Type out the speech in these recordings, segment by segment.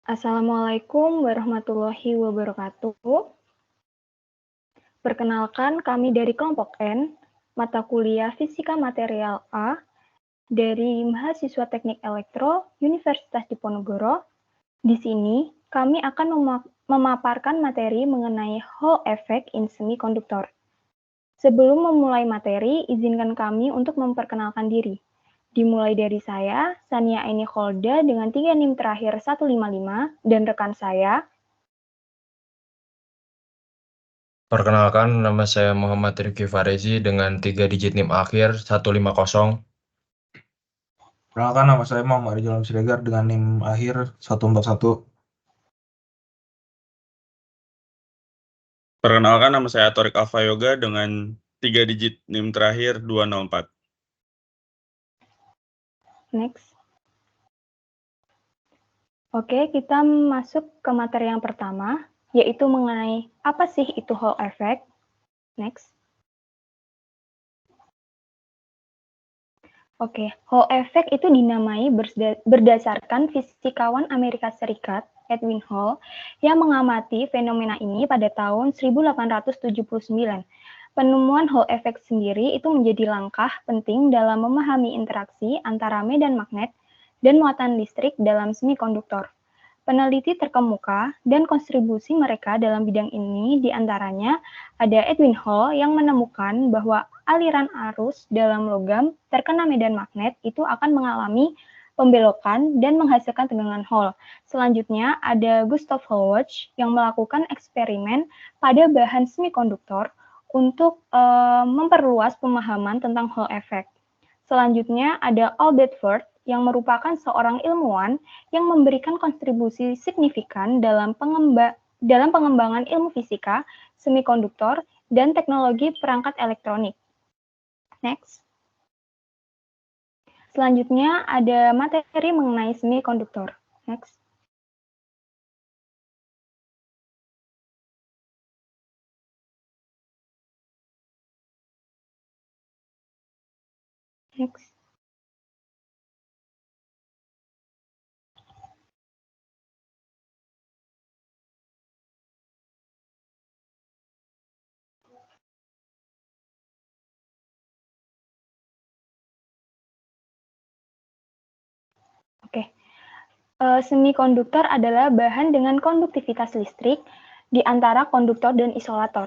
Assalamualaikum warahmatullahi wabarakatuh. Perkenalkan, kami dari kelompok N, mata kuliah Fisika Material A, dari mahasiswa Teknik Elektro, Universitas Diponegoro. Di sini, kami akan memaparkan materi mengenai Hall Effect in Semiconductor. Sebelum memulai materi, izinkan kami untuk memperkenalkan diri. Dimulai dari saya, Sania Aini Kholda dengan 3 NIM terakhir 155, dan rekan saya, Perkenalkan, nama saya Muhammad Rifki Farezi dengan 3 digit NIM akhir 150. Perkenalkan, nama saya Muhammad Rizal Siregar dengan NIM akhir 141. Perkenalkan, nama saya Torik Alfa Yoga dengan 3 digit NIM terakhir 204. next. Oke, kita masuk ke materi yang pertama, yaitu mengenai apa sih itu Hall Effect. Next. Oke, Hall Effect itu dinamai berdasarkan fisikawan Amerika Serikat, Edwin Hall, yang mengamati fenomena ini pada tahun 1879. Penemuan Hall Effect sendiri itu menjadi langkah penting dalam memahami interaksi antara medan magnet dan muatan listrik dalam semikonduktor. Peneliti terkemuka dan kontribusi mereka dalam bidang ini diantaranya ada Edwin Hall yang menemukan bahwa aliran arus dalam logam terkena medan magnet itu akan mengalami pembelokan dan menghasilkan tegangan Hall. Selanjutnya ada Gustav Holwach yang melakukan eksperimen pada bahan semikonduktor untuk memperluas pemahaman tentang Hall effect. Selanjutnya ada Albert Ford yang merupakan seorang ilmuwan yang memberikan kontribusi signifikan dalam pengembangan ilmu fisika, semikonduktor, dan teknologi perangkat elektronik. Next. Selanjutnya ada materi mengenai semikonduktor. Next. Next. Oke. Semikonduktor adalah bahan dengan konduktivitas listrik di antara konduktor dan isolator.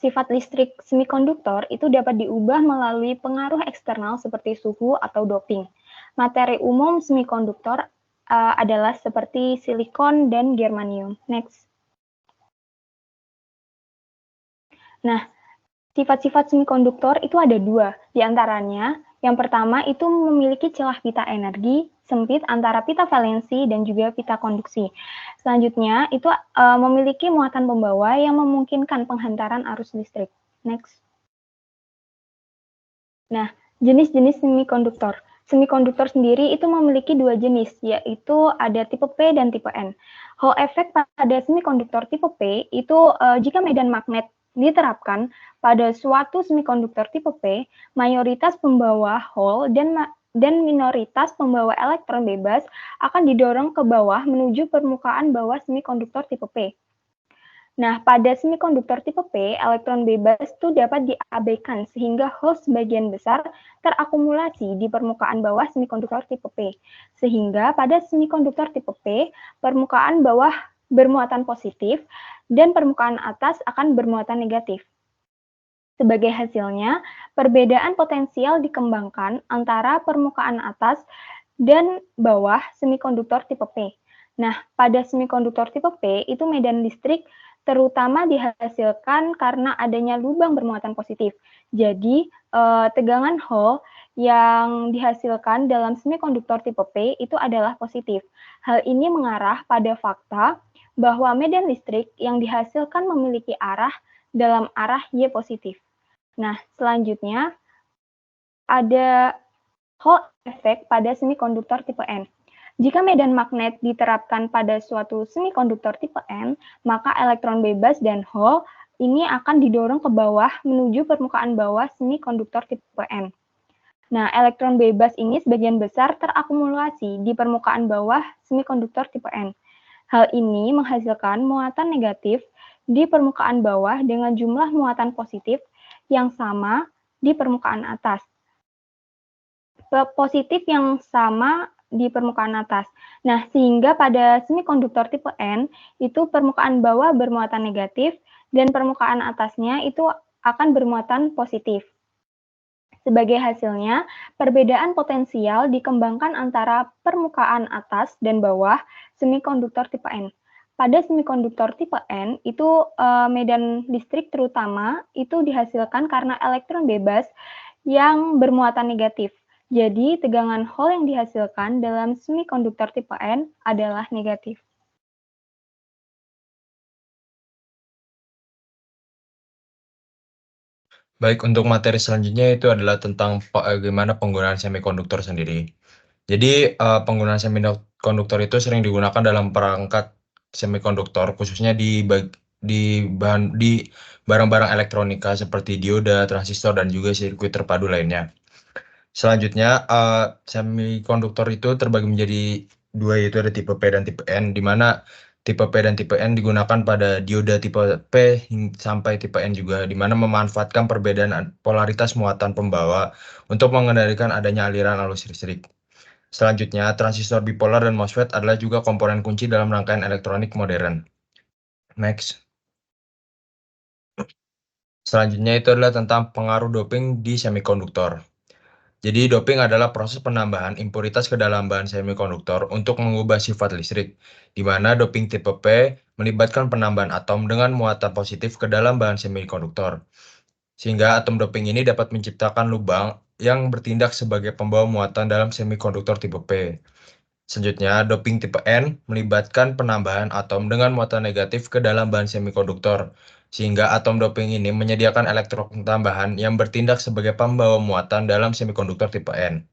Sifat listrik semikonduktor itu dapat diubah melalui pengaruh eksternal seperti suhu atau doping. Materi umum semikonduktor adalah seperti silikon dan germanium. Next. Nah, sifat-sifat semikonduktor itu ada dua, di antaranya yang pertama itu memiliki celah pita energi sempit antara pita valensi dan juga pita konduksi. Selanjutnya itu memiliki muatan pembawa yang memungkinkan penghantaran arus listrik. Next. Nah, jenis-jenis semikonduktor. Semikonduktor sendiri itu memiliki dua jenis, yaitu ada tipe P dan tipe N. Hall effect pada semikonduktor tipe P itu jika medan magnet diterapkan pada suatu semikonduktor tipe P, mayoritas pembawa Hall dan minoritas pembawa elektron bebas akan didorong ke bawah menuju permukaan bawah semikonduktor tipe P. Nah, pada semikonduktor tipe P, elektron bebas itu dapat diabaikan sehingga Hall sebagian besar terakumulasi di permukaan bawah semikonduktor tipe P. Sehingga pada semikonduktor tipe P, permukaan bawah bermuatan positif dan permukaan atas akan bermuatan negatif. Sebagai hasilnya, perbedaan potensial dikembangkan antara permukaan atas dan bawah semikonduktor tipe P. Nah, pada semikonduktor tipe P itu medan listrik terutama dihasilkan karena adanya lubang bermuatan positif. Jadi, tegangan Hall yang dihasilkan dalam semikonduktor tipe P itu adalah positif. Hal ini mengarah pada fakta bahwa medan listrik yang dihasilkan memiliki arah dalam arah Y positif. Nah, selanjutnya ada Hall effect pada semikonduktor tipe N. Jika medan magnet diterapkan pada suatu semikonduktor tipe N, maka elektron bebas dan Hall ini akan didorong ke bawah menuju permukaan bawah semikonduktor tipe N. Nah, elektron bebas ini sebagian besar terakumulasi di permukaan bawah semikonduktor tipe N. Hal ini menghasilkan muatan negatif di permukaan bawah dengan jumlah muatan positif yang sama di permukaan atas. Positif yang sama di permukaan atas. Nah, sehingga pada semikonduktor tipe N, itu permukaan bawah bermuatan negatif dan permukaan atasnya itu akan bermuatan positif. Sebagai hasilnya, perbedaan potensial dikembangkan antara permukaan atas dan bawah semikonduktor tipe N. Pada semikonduktor tipe N, itu medan listrik terutama itu dihasilkan karena elektron bebas yang bermuatan negatif. Jadi, tegangan Hall yang dihasilkan dalam semikonduktor tipe N adalah negatif. Baik, untuk materi selanjutnya itu adalah tentang bagaimana penggunaan semikonduktor sendiri. Jadi, penggunaan semikonduktor itu sering digunakan dalam perangkat semikonduktor, khususnya di barang-barang elektronika seperti dioda, transistor, dan juga sirkuit terpadu lainnya. Selanjutnya, semikonduktor itu terbagi menjadi dua, yaitu ada tipe P dan tipe N, di mana tipe P dan tipe N digunakan pada dioda tipe P sampai tipe N juga, di mana memanfaatkan perbedaan polaritas muatan pembawa untuk mengendalikan adanya aliran arus listrik. Selanjutnya, transistor bipolar dan MOSFET adalah juga komponen kunci dalam rangkaian elektronik modern. Next. Selanjutnya itu adalah tentang pengaruh doping di semikonduktor. Jadi doping adalah proses penambahan impuritas ke dalam bahan semikonduktor untuk mengubah sifat listrik, di mana doping tipe P melibatkan penambahan atom dengan muatan positif ke dalam bahan semikonduktor. Sehingga atom doping ini dapat menciptakan lubang yang bertindak sebagai pembawa muatan dalam semikonduktor tipe P. Selanjutnya, doping tipe N melibatkan penambahan atom dengan muatan negatif ke dalam bahan semikonduktor, sehingga atom doping ini menyediakan elektron tambahan yang bertindak sebagai pembawa muatan dalam semikonduktor tipe N.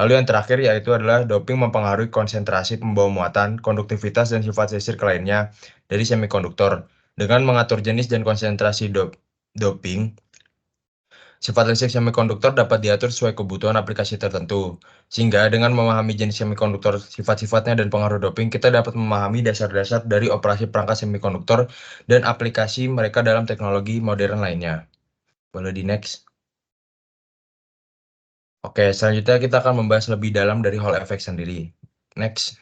Lalu yang terakhir yaitu adalah doping mempengaruhi konsentrasi pembawa muatan, konduktivitas, dan sifat listrik lainnya dari semikonduktor. Dengan mengatur jenis dan konsentrasi doping, sifat listrik semikonduktor dapat diatur sesuai kebutuhan aplikasi tertentu. Sehingga dengan memahami jenis semikonduktor, sifat-sifatnya, dan pengaruh doping, kita dapat memahami dasar-dasar dari operasi perangkat semikonduktor dan aplikasi mereka dalam teknologi modern lainnya. Boleh di next. Oke, selanjutnya kita akan membahas lebih dalam dari Hall effect sendiri. Next.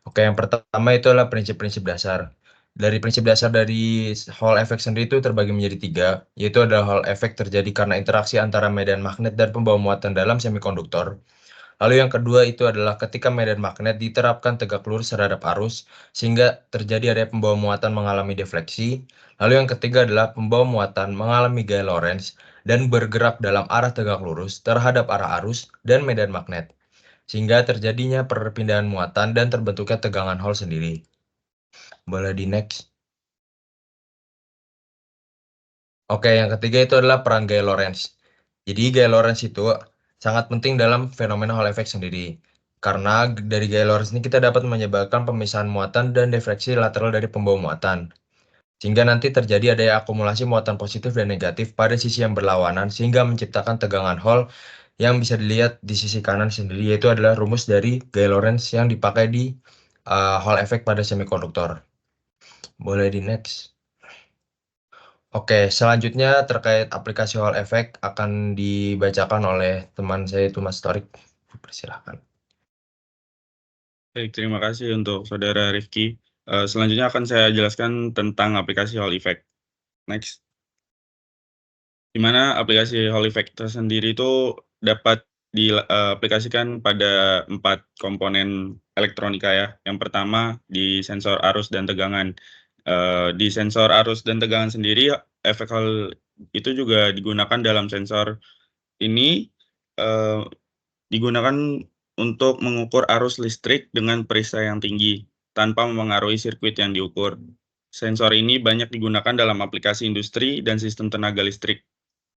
Oke, yang pertama itu adalah prinsip-prinsip dasar. Dari prinsip dasar dari Hall effect sendiri itu terbagi menjadi tiga, yaitu adalah Hall effect terjadi karena interaksi antara medan magnet dan pembawa muatan dalam semikonduktor. Lalu yang kedua itu adalah ketika medan magnet diterapkan tegak lurus terhadap arus, sehingga terjadi adanya pembawa muatan mengalami defleksi. Lalu yang ketiga adalah pembawa muatan mengalami gaya Lorentz dan bergerak dalam arah tegak lurus terhadap arah arus dan medan magnet, sehingga terjadinya perpindahan muatan dan terbentuknya tegangan Hall sendiri. Boleh di next. Oke, yang ketiga itu adalah peran gaya Lorentz. Jadi gaya Lorentz itu sangat penting dalam fenomena Hall effect sendiri. Karena dari gaya Lorentz ini kita dapat menyebabkan pemisahan muatan dan defleksi lateral dari pembawa muatan. Sehingga nanti terjadi adanya akumulasi muatan positif dan negatif pada sisi yang berlawanan sehingga menciptakan tegangan Hall yang bisa dilihat di sisi kanan sendiri, yaitu adalah rumus dari gaya Lorentz yang dipakai di Hall effect pada semikonduktor. Boleh di next. Oke, selanjutnya terkait aplikasi Hall effect akan dibacakan oleh teman saya itu Mas Torik. Persilahkan. Baik, terima kasih untuk Saudara Rifki. Selanjutnya akan saya jelaskan tentang aplikasi Hall effect. Next. Di mana aplikasi Hall effect tersendiri itu dapat diaplikasikan pada 4 komponen elektronika ya. Yang pertama di sensor arus dan tegangan. Di sensor arus dan tegangan sendiri, efek Hall itu juga digunakan dalam sensor ini, digunakan untuk mengukur arus listrik dengan perisai yang tinggi, tanpa memengaruhi sirkuit yang diukur. Sensor ini banyak digunakan dalam aplikasi industri dan sistem tenaga listrik.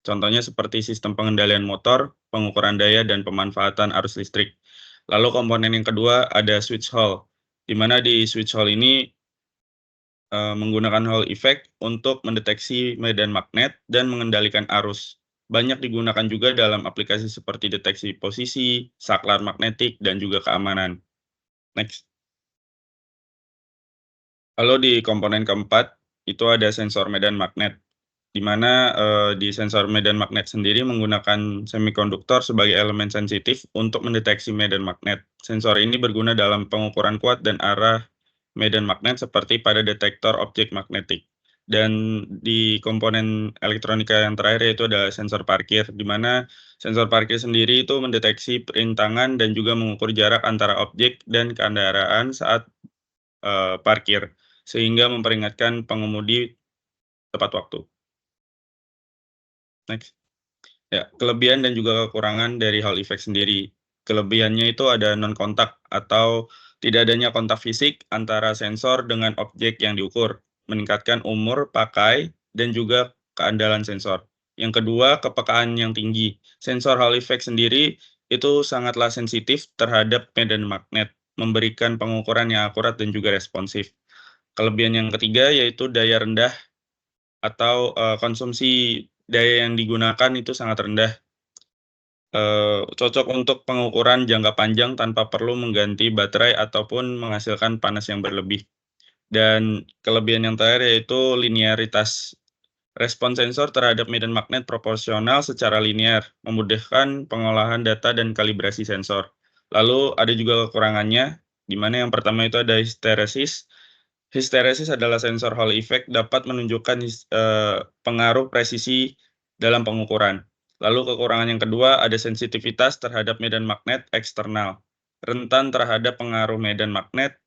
Contohnya seperti sistem pengendalian motor, pengukuran daya, dan pemanfaatan arus listrik. Lalu komponen yang kedua ada switch Hall, di mana di switch Hall ini menggunakan Hall effect untuk mendeteksi medan magnet dan mengendalikan arus. Banyak digunakan juga dalam aplikasi seperti deteksi posisi, saklar magnetik, dan juga keamanan. Next. Lalu di komponen keempat, itu ada sensor medan magnet, di mana di sensor medan magnet sendiri menggunakan semikonduktor sebagai elemen sensitif untuk mendeteksi medan magnet. Sensor ini berguna dalam pengukuran kuat dan arah medan magnet seperti pada detektor objek magnetik. Dan di komponen elektronika yang terakhir yaitu ada sensor parkir, di mana sensor parkir sendiri itu mendeteksi perintangan dan juga mengukur jarak antara objek dan kendaraan saat parkir, sehingga memperingatkan pengemudi tepat waktu. Next. Ya, kelebihan dan juga kekurangan dari Hall effect sendiri. Kelebihannya itu ada non-kontak atau tidak adanya kontak fisik antara sensor dengan objek yang diukur, meningkatkan umur pakai dan juga keandalan sensor. Yang kedua, kepekaan yang tinggi. Sensor Hall effect sendiri itu sangatlah sensitif terhadap medan magnet, memberikan pengukuran yang akurat dan juga responsif. Kelebihan yang ketiga yaitu daya rendah atau konsumsi daya yang digunakan itu sangat rendah. Cocok untuk pengukuran jangka panjang tanpa perlu mengganti baterai ataupun menghasilkan panas yang berlebih. Dan kelebihan yang terakhir yaitu linearitas. Respons sensor terhadap medan magnet proporsional secara linear, memudahkan pengolahan data dan kalibrasi sensor. Lalu ada juga kekurangannya, di mana yang pertama itu ada histeresis. Histeresis adalah sensor Hall effect dapat menunjukkan pengaruh presisi dalam pengukuran. Lalu kekurangan yang kedua ada sensitivitas terhadap medan magnet eksternal, rentan terhadap pengaruh medan magnet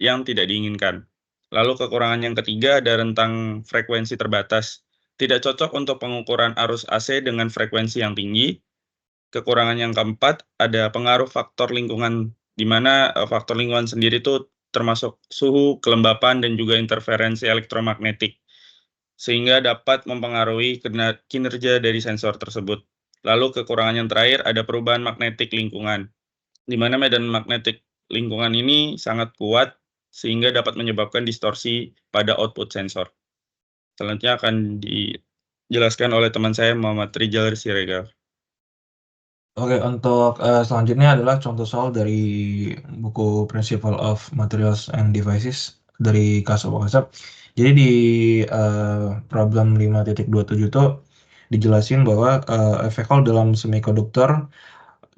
yang tidak diinginkan. Lalu kekurangan yang ketiga ada rentang frekuensi terbatas, tidak cocok untuk pengukuran arus AC dengan frekuensi yang tinggi. Kekurangan yang keempat ada pengaruh faktor lingkungan, di mana faktor lingkungan sendiri itu termasuk suhu, kelembapan, dan juga interferensi elektromagnetik, sehingga dapat mempengaruhi kinerja dari sensor tersebut. Lalu kekurangan yang terakhir ada perubahan magnetik lingkungan, di mana medan magnetik lingkungan ini sangat kuat sehingga dapat menyebabkan distorsi pada output sensor. Selanjutnya akan dijelaskan oleh teman saya Muhammad Rijal Siregar. Oke, untuk selanjutnya adalah contoh soal dari buku Principle of Materials and Devices dari Kasop Kasab. Jadi di problem 5.27 itu dijelasin bahwa efek Hall dalam semikonduktor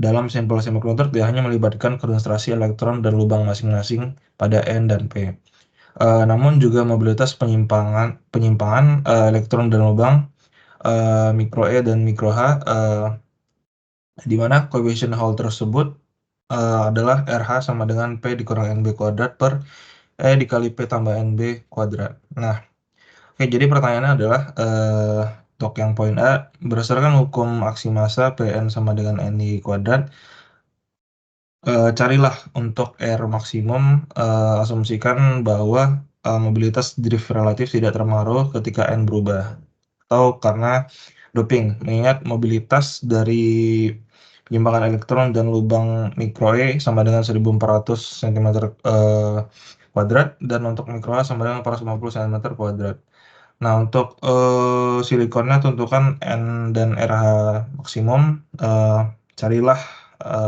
dalam sampel semikonduktor tidak hanya melibatkan konsentrasi elektron dan lubang masing-masing pada N dan P, namun juga mobilitas penyimpangan elektron dan lubang mikro E dan mikro H, di mana coefficient Hall tersebut adalah RH sama dengan P dikurang NB kuadrat per E dikali P tambah NB kuadrat. Nah, oke, jadi pertanyaannya adalah untuk yang poin A, berdasarkan hukum aksi massa Pn sama dengan NI kuadrat, carilah untuk R maksimum, asumsikan bahwa mobilitas drift relatif tidak terpengaruh ketika N berubah, atau karena doping, mengingat mobilitas dari penyimpangan elektron dan lubang mikro E sama dengan 1400 cm kuadrat, dan untuk mikro A sama dengan 450 cm kuadrat. Nah, untuk silikonnya tentukan N dan RH maksimum, carilah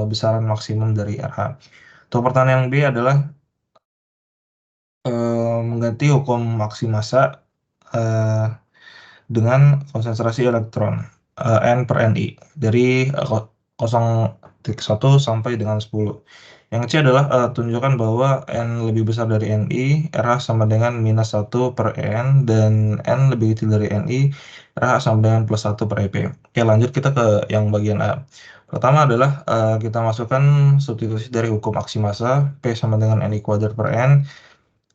besaran maksimum dari RH. Untuk pertanyaan yang B adalah mengganti hukum aksi massa dengan konsentrasi elektron N per Ni dari 0.1 sampai dengan 10. Yang C adalah tunjukkan bahwa N lebih besar dari Ni, RH sama dengan minus 1 per N, dan N lebih kecil dari Ni, RH sama dengan plus 1 per EP. Oke, lanjut kita ke yang bagian A. Pertama adalah kita masukkan substitusi dari hukum aksi massa, P sama dengan Ni kuadrat per N,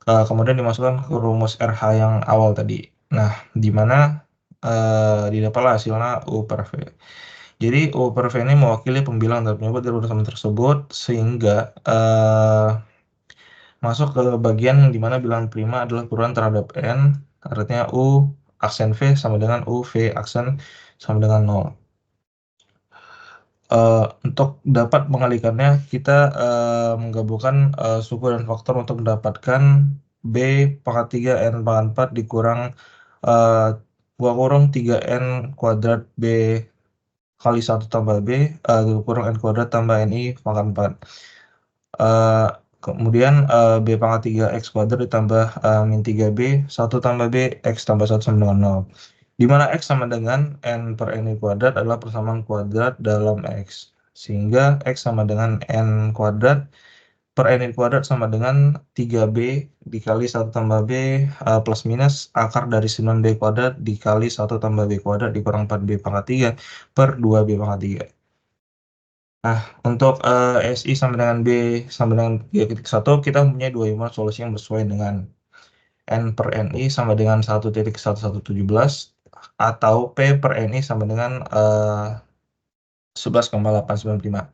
kemudian dimasukkan ke rumus RH yang awal tadi. Nah, di mana didapatlah hasilnya U per V. Jadi U per V ini mewakili pembilang dan penyebut dari urusan tersebut, sehingga masuk ke bagian di mana bilangan prima adalah ukuran terhadap N, artinya U aksen V sama dengan U V aksen sama dengan 0. Untuk dapat mengalihkannya, kita menggabungkan suku dan faktor untuk mendapatkan B pangkat 3 N pangkat 4 dikurang 3N kuadrat B kali 1 tambah B kurang N kuadrat tambah Ni pangkat 4. Kemudian B pangkat 3 X kuadrat ditambah min 3B, 1 tambah B, X tambah 1 sama dengan 0. Di mana X sama dengan N per N kuadrat adalah persamaan kuadrat dalam X. Sehingga X sama dengan N kuadrat per N kuadrat sama dengan 3B dikali 1 tambah B plus minus akar dari 9B kuadrat dikali 1 tambah B kuadrat dikurang 4B pangkat 3 per 2B pangkat 3. Nah, untuk SI sama dengan B sama dengan 3,1 kita mempunyai dua solusi yang bersesuaian dengan N per NI sama dengan 1.1117 atau P per NI sama dengan 11,895.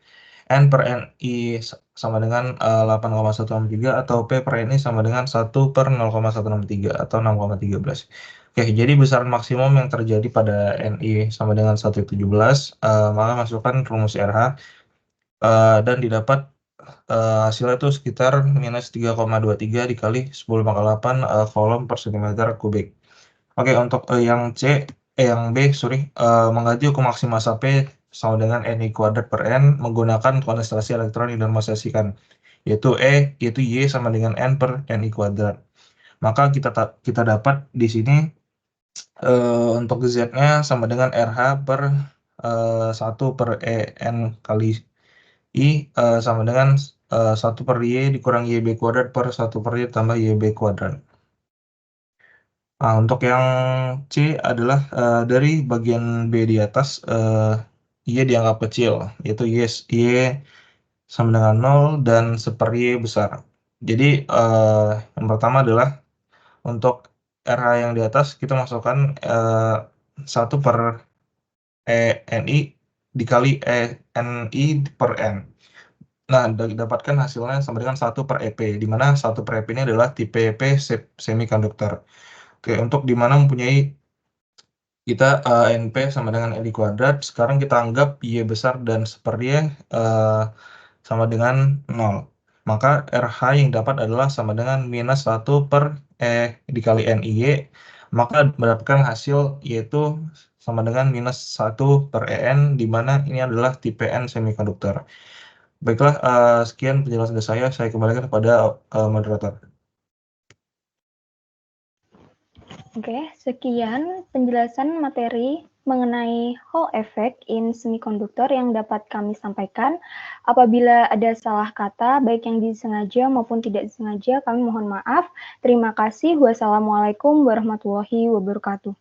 N per NI sama dengan 8,163 atau P per NI sama dengan 1 per 0,163 atau 6,13. Oke, jadi besaran maksimum yang terjadi pada NI sama dengan 1,17, maka masukkan rumus RH dan didapat hasilnya itu sekitar minus 3,23 dikali 10 pangkat 8 kolom per cm kubik. Oke, untuk yang B, mengganti hukum maksimal P sama dengan NI kuadrat per N menggunakan konstelasi elektron yang dinormalisasikan, yaitu yaitu Y sama dengan N per NI kuadrat. Maka kita dapat di sini untuk Z-nya sama dengan RH per 1 per N kali I sama dengan 1 per Y dikurang YB kuadrat per 1 per Y tambah YB kuadrat. Nah, untuk yang C adalah dari bagian B di atas, Y dianggap kecil, yaitu Y sama dengan 0 dan 1 Y besar. Jadi yang pertama adalah untuk RH yang di atas kita masukkan 1 per NI dikali NI per N. Nah, dapatkan hasilnya sama dengan 1 per EP, di mana 1 per EP ini adalah tipe EP semikonduktor. Oke, untuk di mana mempunyai kita NP sama dengan NI kuadrat, sekarang kita anggap Y besar dan 1 per Y sama dengan 0. Maka RH yang dapat adalah sama dengan minus 1 per E dikali NIY, maka mendapatkan hasil yaitu sama dengan minus 1 per EN, di mana ini adalah tipe N semikonduktor. Baiklah, sekian penjelasan dari saya kembalikan kepada moderator. Oke, sekian penjelasan materi mengenai Hall effect in semiconductor yang dapat kami sampaikan. Apabila ada salah kata, baik yang disengaja maupun tidak disengaja, kami mohon maaf. Terima kasih. Wassalamualaikum warahmatullahi wabarakatuh.